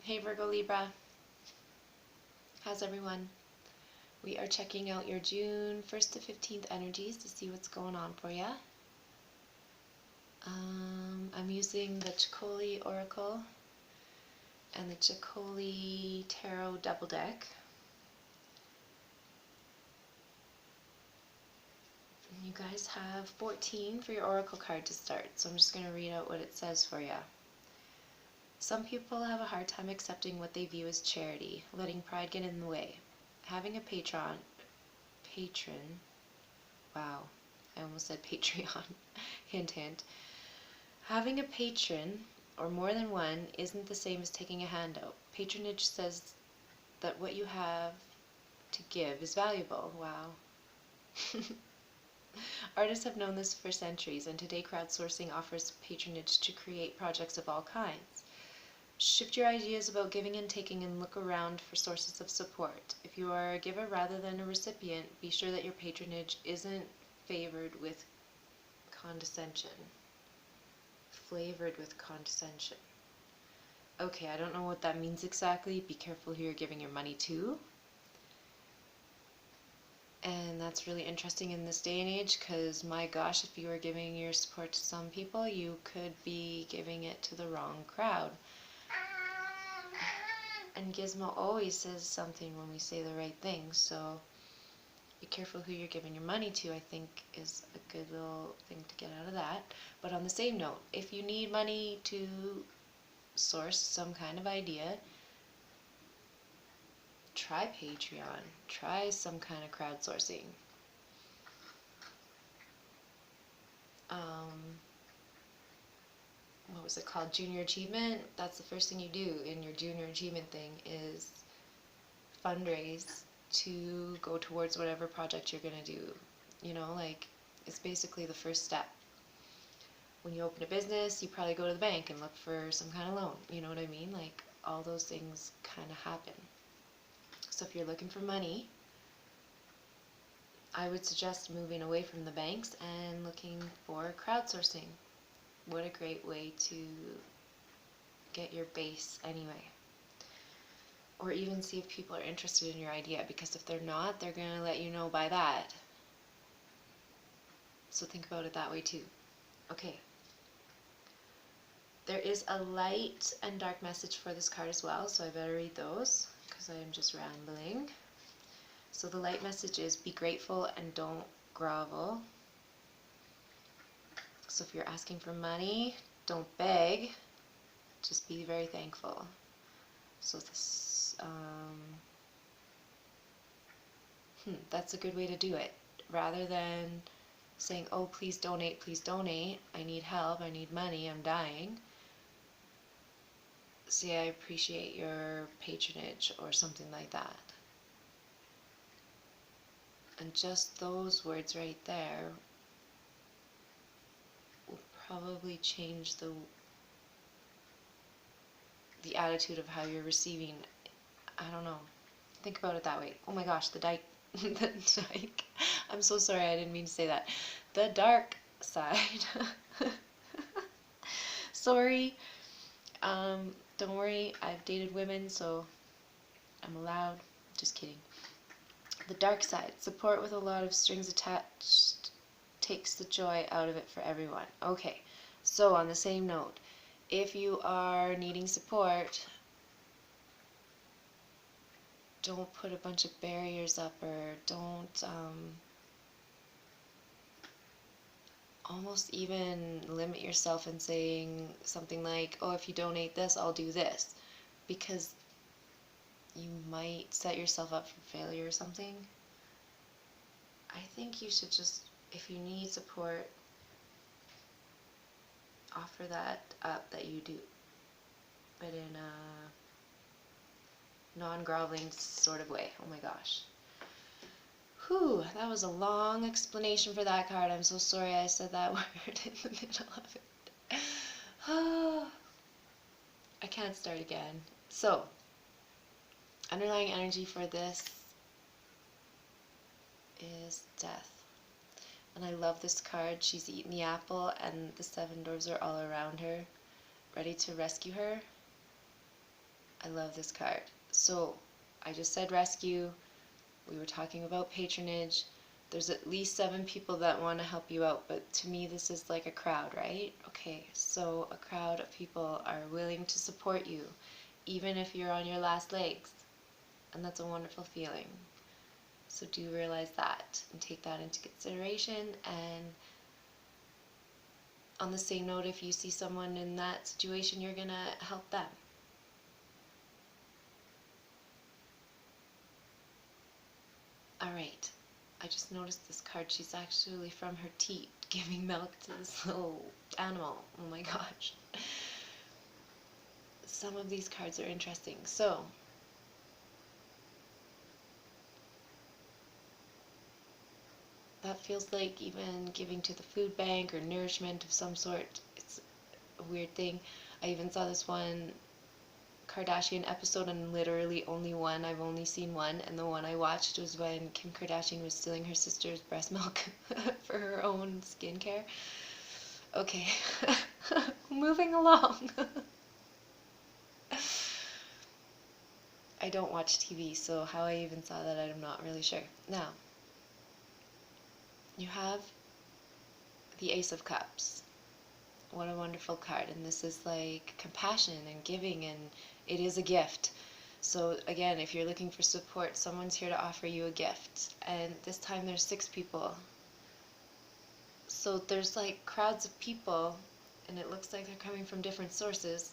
Hey Virgo Libra, how's everyone? We are checking out your June 1st to 15th energies to see what's going on for you. I'm using the Chicoli Oracle and the Chicoli Tarot Double Deck. You guys have 14 for your Oracle card to start, so I'm just going to read out what it says for you. Some people have a hard time accepting what they view as charity, letting pride get in the way. Having a patron, wow, I almost said Patreon, hint hint. Having a patron, or more than one, isn't the same as taking a handout. Patronage says that what you have to give is valuable. Wow. Artists have known this for centuries, and today crowdsourcing offers patronage to create projects of all kinds. Shift your ideas about giving and taking and look around for sources of support. If you are a giver rather than a recipient, be sure that your patronage isn't flavored with condescension. Okay, I don't know what that means exactly. Be careful who you're giving your money to. And that's really interesting in this day and age because, my gosh, if you are giving your support to some people, you could be giving it to the wrong crowd. And Gizmo always says something when we say the right thing, so be careful who you're giving your money to, I think, is a good little thing to get out of that. But on the same note, if you need money to source some kind of idea, try Patreon, try some kind of crowdsourcing. What was it called? Junior Achievement? That's the first thing you do in your Junior Achievement thing is fundraise to go towards whatever project you're going to do. You know, like, it's basically the first step. When you open a business, you probably go to the bank and look for some kind of loan. You know what I mean? Like, all those things kind of happen. So if you're looking for money, I would suggest moving away from the banks and looking for crowdsourcing. What a great way to get your base anyway. Or even see if people are interested in your idea, because if they're not, they're going to let you know by that. So think about it that way too. Okay. There is a light and dark message for this card as well, so I better read those because I am just rambling. So the light message is be grateful and don't grovel. So if you're asking for money, don't beg, just be very thankful. So this, that's a good way to do it. Rather than saying, oh, please donate, I need help, I need money, I'm dying. Say, I appreciate your patronage or something like that. And just those words right there will probably change the attitude of how you're receiving. I don't know. Think about it that way. Oh my gosh, the dyke. The dyke. I'm so sorry, I didn't mean to say that. The dark side. Sorry. Don't worry, I've dated women, so I'm allowed. Just kidding. The dark side. Support with a lot of strings attached takes the joy out of it for everyone. Okay, so on the same note, if you are needing support, don't put a bunch of barriers up, or don't almost even limit yourself in saying something like, oh, if you donate this, I'll do this, because you might set yourself up for failure or something. I think you should just, if you need support, offer that up that you do, but in a non-groveling sort of way. Oh my gosh. Whew, that was a long explanation for that card. I'm so sorry I said that word in the middle of it. I can't start again. So, underlying energy for this is death. And I love this card. She's eaten the apple and the 7 dwarves are all around her, ready to rescue her. I love this card. So, I just said rescue. We were talking about patronage. There's at least 7 people that want to help you out, but to me this is like a crowd, right? Okay, so a crowd of people are willing to support you, even if you're on your last legs. And that's a wonderful feeling. So do realize that and take that into consideration. And on the same note, if you see someone in that situation, you're going to help them. Alright, I just noticed this card. She's actually from her teat giving milk to this little animal. Oh my gosh. Some of these cards are interesting. So, that feels like even giving to the food bank or nourishment of some sort. It's a weird thing. I even saw this one Kardashian episode, and literally only one. I've only seen one, and the one I watched was when Kim Kardashian was stealing her sister's breast milk for her own skincare. Okay, moving along. I don't watch TV, so how I even saw that, I'm not really sure. Now, you have the Ace of Cups. What a wonderful card. And this is like compassion and giving, and it is a gift. So again, if you're looking for support, someone's here to offer you a gift. And this time there's 6 people. So there's like crowds of people, and it looks like they're coming from different sources,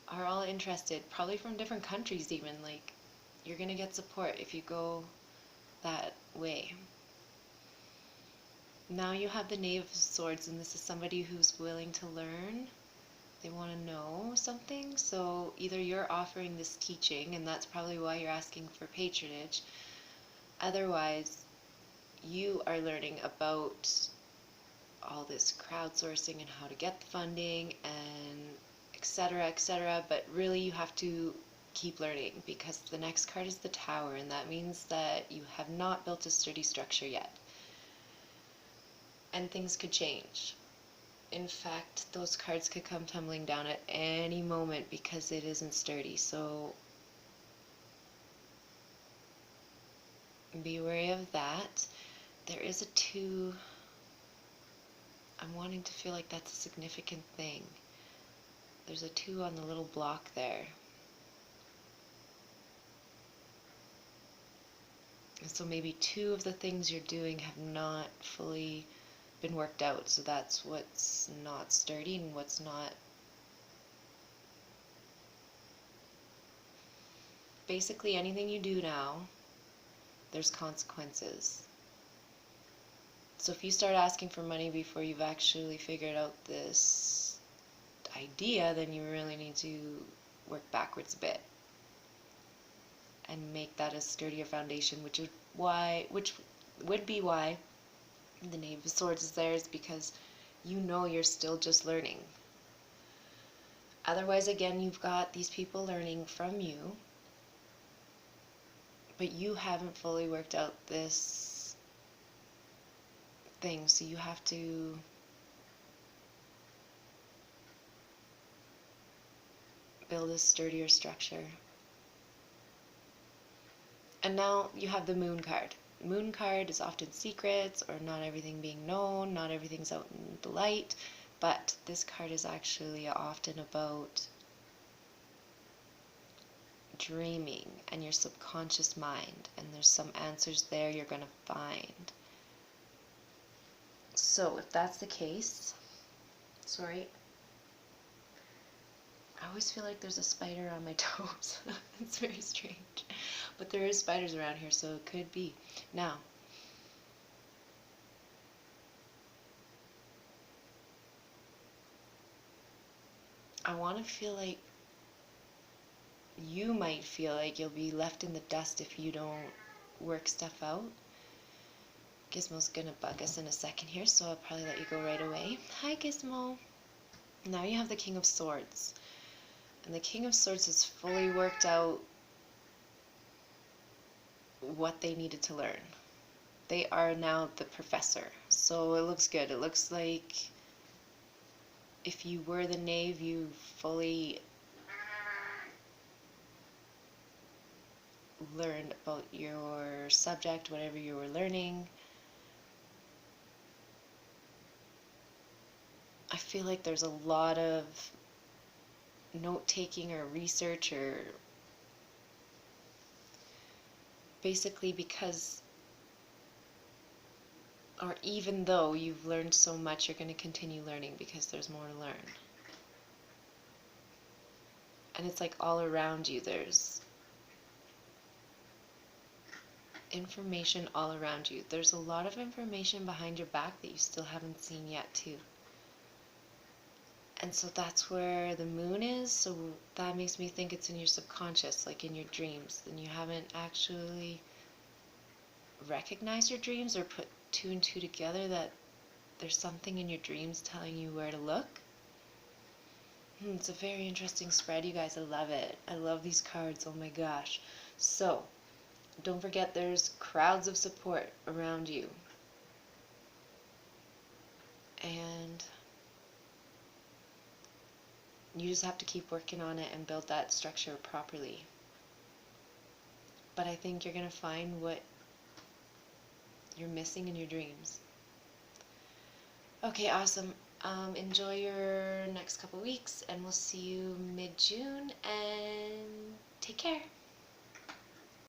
are all interested, probably from different countries even. Like, you're going to get support if you go that way. Now you have the Knave of Swords, and this is somebody who's willing to learn. They want to know something, so either you're offering this teaching, and that's probably why you're asking for patronage. Otherwise, you are learning about all this crowdsourcing and how to get the funding and etc., etc. But really you have to keep learning, because the next card is the Tower, and that means that you have not built a sturdy structure yet. And things could change. In fact, those cards could come tumbling down at any moment because it isn't sturdy. So be wary of that. There is a 2. I'm wanting to feel like that's a significant thing. There's a 2 on the little block there. And so maybe 2 of the things you're doing have not fully been worked out. So that's what's not sturdy and what's not. Basically, anything you do now, there's consequences. So if you start asking for money before you've actually figured out this idea, then you really need to work backwards a bit and make that a sturdier foundation, which would be why the Knave of Swords is there, is because you know you're still just learning. Otherwise, again, you've got these people learning from you, but you haven't fully worked out this thing, so you have to build a sturdier structure. And now you have the Moon card. The Moon card is often secrets, or not everything being known, not everything's out in the light, but this card is actually often about dreaming and your subconscious mind, and there's some answers there you're going to find. So if that's the case, sorry, I always feel like there's a spider on my toes. It's very strange. But there is spiders around here, so it could be. Now, I want to feel like you might feel like you'll be left in the dust if you don't work stuff out. Gizmo's gonna bug us in a second here, so I'll probably let you go right away. Hi, Gizmo. Now you have the King of Swords. And the King of Swords has fully worked out what they needed to learn. They are now the professor. So it looks good. It looks like if you were the Knave, you fully learned about your subject, whatever you were learning. I feel like there's a lot of note-taking or research, or basically because, or even though you've learned so much, you're going to continue learning because there's more to learn. And it's like all around you, there's information all around you. There's a lot of information behind your back that you still haven't seen yet too. And so that's where the moon is, so that makes me think it's in your subconscious, like in your dreams. And you haven't actually recognized your dreams or put two and two together, that there's something in your dreams telling you where to look. It's a very interesting spread, you guys. I love it. I love these cards. Oh my gosh. So, don't forget there's crowds of support around you. And you just have to keep working on it and build that structure properly. But I think you're going to find what you're missing in your dreams. Okay, awesome. Enjoy your next couple weeks, and we'll see you mid-June, and take care.